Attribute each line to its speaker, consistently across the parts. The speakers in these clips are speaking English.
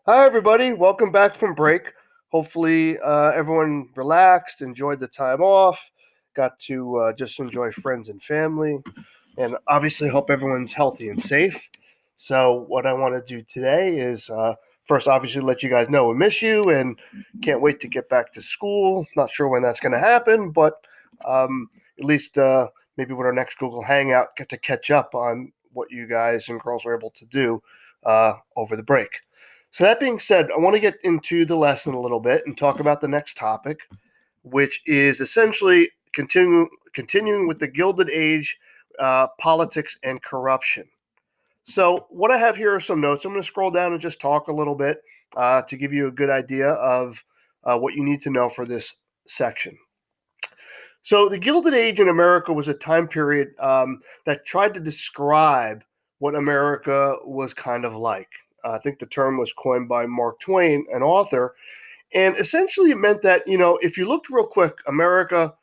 Speaker 1: Hi, everybody. Welcome back from break. Hopefully, everyone relaxed, enjoyed the time off, got to just enjoy friends and family, and obviously, hope everyone's healthy and safe. So, what I want to do today is first, obviously, let you guys know we miss you and can't wait to get back to school. Not sure when that's going to happen, but at least maybe with our next Google Hangout, get to catch up on what you guys and girls were able to do over the break. So that being said, I want to get into the lesson a little bit and talk about the next topic, which is essentially continuing with the Gilded Age, politics and corruption. So what I have here are some notes. I'm going to scroll down and just talk a little bit to give you a good idea of what you need to know for this section. So the Gilded Age in America was a time period that tried to describe what America was kind of like. I think the term was coined by Mark Twain, an author, and essentially it meant that, if you looked real quick, America,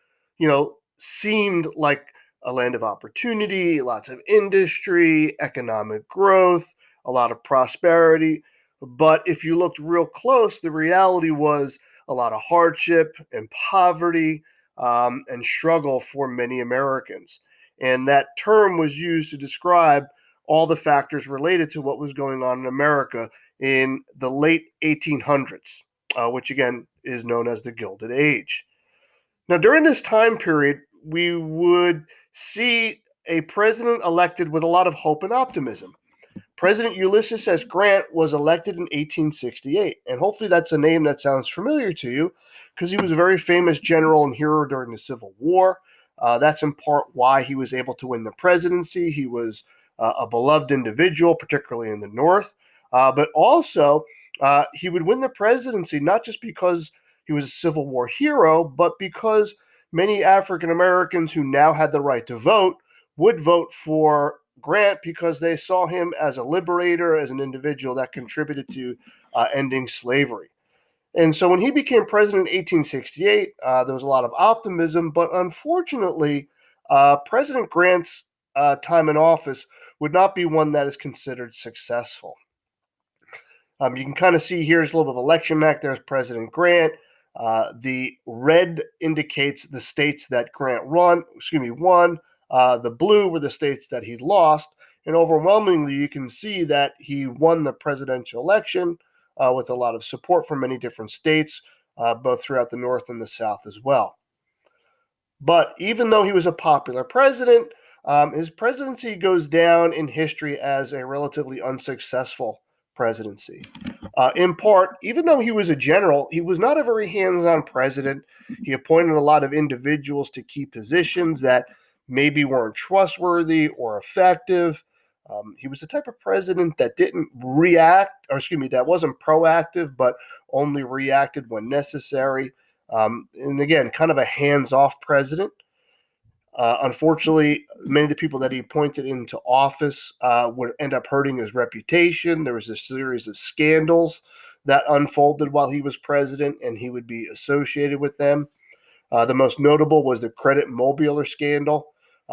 Speaker 1: seemed like a land of opportunity, lots of industry, economic growth, a lot of prosperity. But if you looked real close, the reality was a lot of hardship and poverty and struggle for many Americans. And that term was used to describe all the factors related to what was going on in America in the late 1800s, which again is known as the Gilded Age. Now, during this time period, we would see a president elected with a lot of hope and optimism. President Ulysses S. Grant was elected in 1868, and hopefully that's a name that sounds familiar to you because he was a very famous general and hero during the Civil War. That's in part why he was able to win the presidency. He was a beloved individual, particularly in the North, but also he would win the presidency not just because he was a Civil War hero, but because many African Americans who now had the right to vote would vote for Grant because they saw him as a liberator, as an individual that contributed to ending slavery. And so when he became president in 1868, there was a lot of optimism, but unfortunately, President Grant's time in office would not be one that is considered successful. You can kind of see here's a little bit of election map. There's President Grant. The red indicates the states that Grant won. The blue were the states that he lost. And overwhelmingly, you can see that he won the presidential election with a lot of support from many different states, both throughout the North and the South as well. But even though he was a popular president, his presidency goes down in history as a relatively unsuccessful presidency. In part, even though he was a general, he was not a very hands-on president. He appointed a lot of individuals to key positions that maybe weren't trustworthy or effective. He was the type of president that that wasn't proactive, but only reacted when necessary. And again, kind of a hands-off president. Unfortunately, many of the people that he appointed into office would end up hurting his reputation. There was a series of scandals that unfolded while he was president, and he would be associated with them. The most notable was the credit mobilier scandal.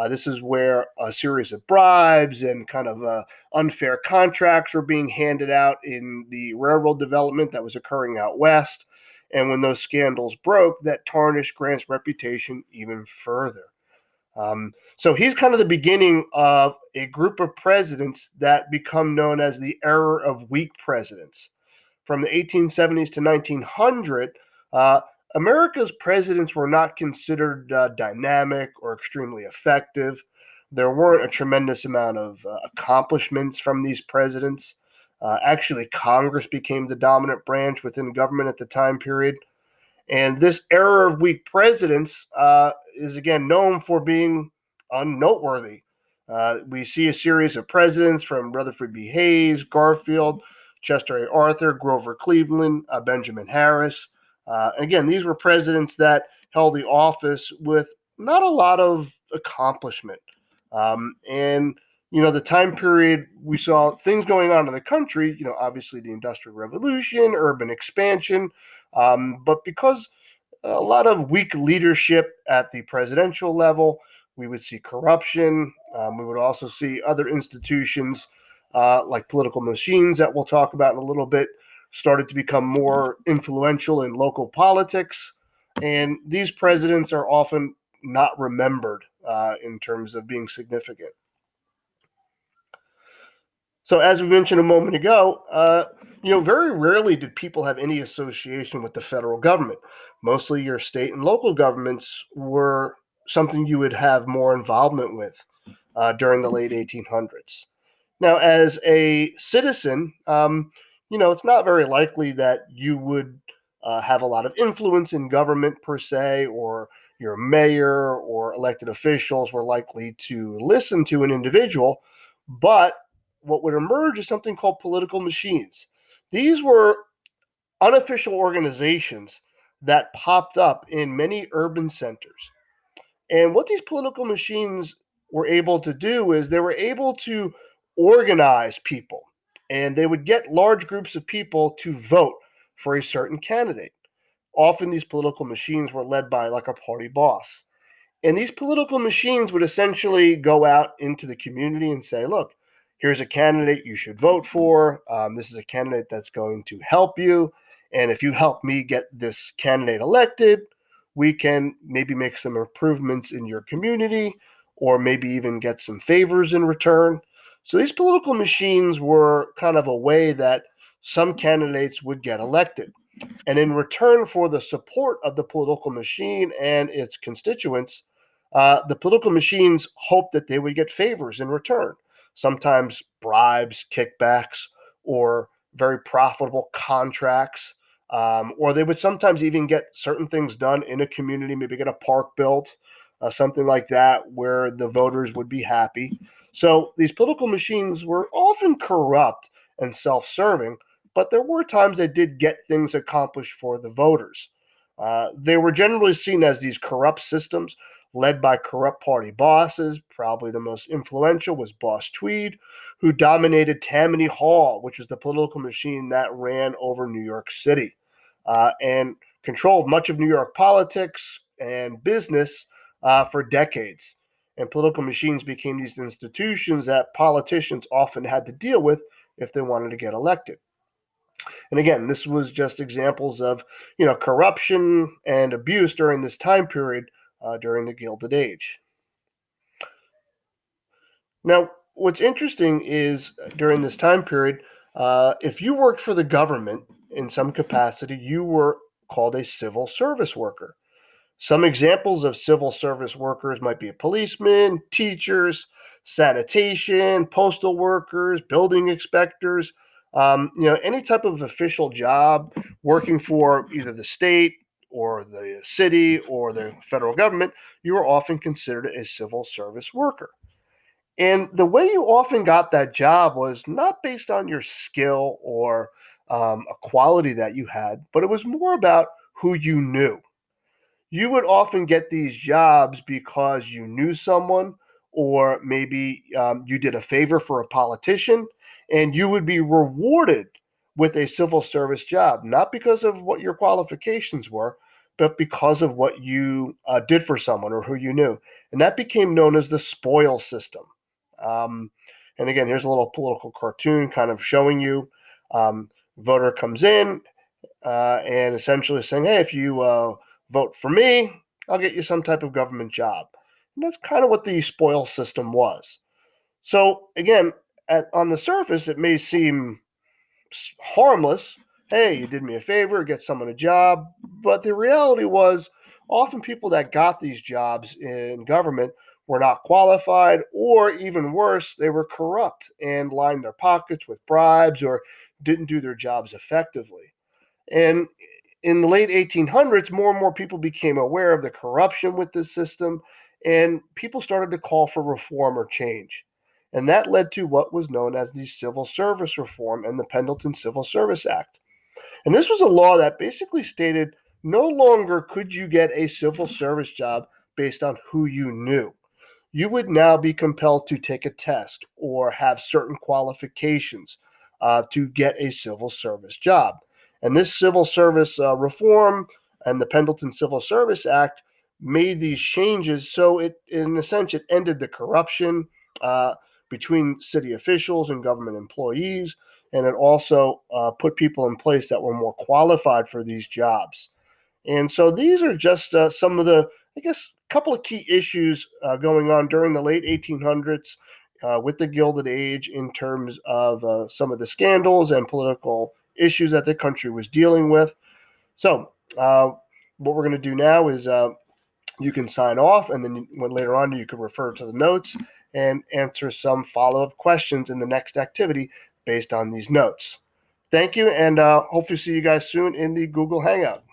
Speaker 1: This is where a series of bribes and kind of unfair contracts were being handed out in the railroad development that was occurring out west. And when those scandals broke, that tarnished Grant's reputation even further. So he's kind of the beginning of a group of presidents that become known as the era of weak presidents. From the 1870s to 1900, America's presidents were not considered dynamic or extremely effective. There weren't a tremendous amount of accomplishments from these presidents. Actually, Congress became the dominant branch within government at the time period. And this era of weak presidents is again known for being unnoteworthy. We see a series of presidents from Rutherford B. Hayes, Garfield, Chester A. Arthur, Grover Cleveland, Benjamin Harris. Again, these were presidents that held the office with not a lot of accomplishment. The time period we saw things going on in the country, obviously the Industrial Revolution, urban expansion, but because a lot of weak leadership at the presidential level, we would see corruption. We would also see other institutions like political machines that we'll talk about in a little bit started to become more influential in local politics. And these presidents are often not remembered in terms of being significant. So, as we mentioned a moment ago, very rarely did people have any association with the federal government. Mostly your state and local governments were something you would have more involvement with during the late 1800s. Now, as a citizen, it's not very likely that you would have a lot of influence in government per se, or your mayor or elected officials were likely to listen to an individual. But what would emerge is something called political machines. These were unofficial organizations that popped up in many urban centers. And what these political machines were able to do is they were able to organize people, and they would get large groups of people to vote for a certain candidate. Often these political machines were led by like a party boss. And these political machines would essentially go out into the community and say, look, here's a candidate you should vote for. This is a candidate that's going to help you. And if you help me get this candidate elected, we can maybe make some improvements in your community, or maybe even get some favors in return. So these political machines were kind of a way that some candidates would get elected. And in return for the support of the political machine and its constituents, the political machines hoped that they would get favors in return, sometimes bribes, kickbacks, or very profitable contracts. Or they would sometimes even get certain things done in a community, maybe get a park built, something like that, where the voters would be happy. So these political machines were often corrupt and self serving, but there were times they did get things accomplished for the voters. They were generally seen as these corrupt systems led by corrupt party bosses. Probably the most influential was Boss Tweed, who dominated Tammany Hall, which was the political machine that ran over New York City and controlled much of New York politics and business for decades. And political machines became these institutions that politicians often had to deal with if they wanted to get elected. And again, this was just examples of, corruption and abuse during this time period during the Gilded Age. Now, what's interesting is during this time period, if you worked for the government in some capacity, you were called a civil service worker. Some examples of civil service workers might be a policeman, teachers, sanitation, postal workers, building inspectors, any type of official job working for either the state or the city or the federal government, you are often considered a civil service worker. And the way you often got that job was not based on your skill or a quality that you had, but it was more about who you knew. You would often get these jobs because you knew someone, or maybe you did a favor for a politician, and you would be rewarded with a civil service job, not because of what your qualifications were, but because of what you did for someone or who you knew. And that became known as the spoil system. Um, and again, here's a little political cartoon kind of showing you voter comes in and essentially saying, hey, if you vote for me, I'll get you some type of government job. And that's kind of what the spoil system was. So again, on the surface, it may seem harmless. Hey, you did me a favor, get someone a job. But the reality was, often people that got these jobs in government were not qualified, or even worse, they were corrupt and lined their pockets with bribes or didn't do their jobs effectively. And in the late 1800s, more and more people became aware of the corruption with this system, and people started to call for reform or change. And that led to what was known as the Civil Service Reform and the Pendleton Civil Service Act. And this was a law that basically stated no longer could you get a civil service job based on who you knew. You would now be compelled to take a test or have certain qualifications to get a civil service job. And this civil service reform and the Pendleton Civil Service Act made these changes. So in a sense, it ended the corruption between city officials and government employees. and it also put people in place that were more qualified for these jobs. And so these are just some of the, I guess, couple of key issues going on during the late 1800s with the Gilded Age in terms of some of the scandals and political issues that the country was dealing with. So what we're going to do now is you can sign off, and then when later on you can refer to the notes and answer some follow-up questions in the next activity based on these notes. Thank you, and hopefully see you guys soon in the Google Hangout.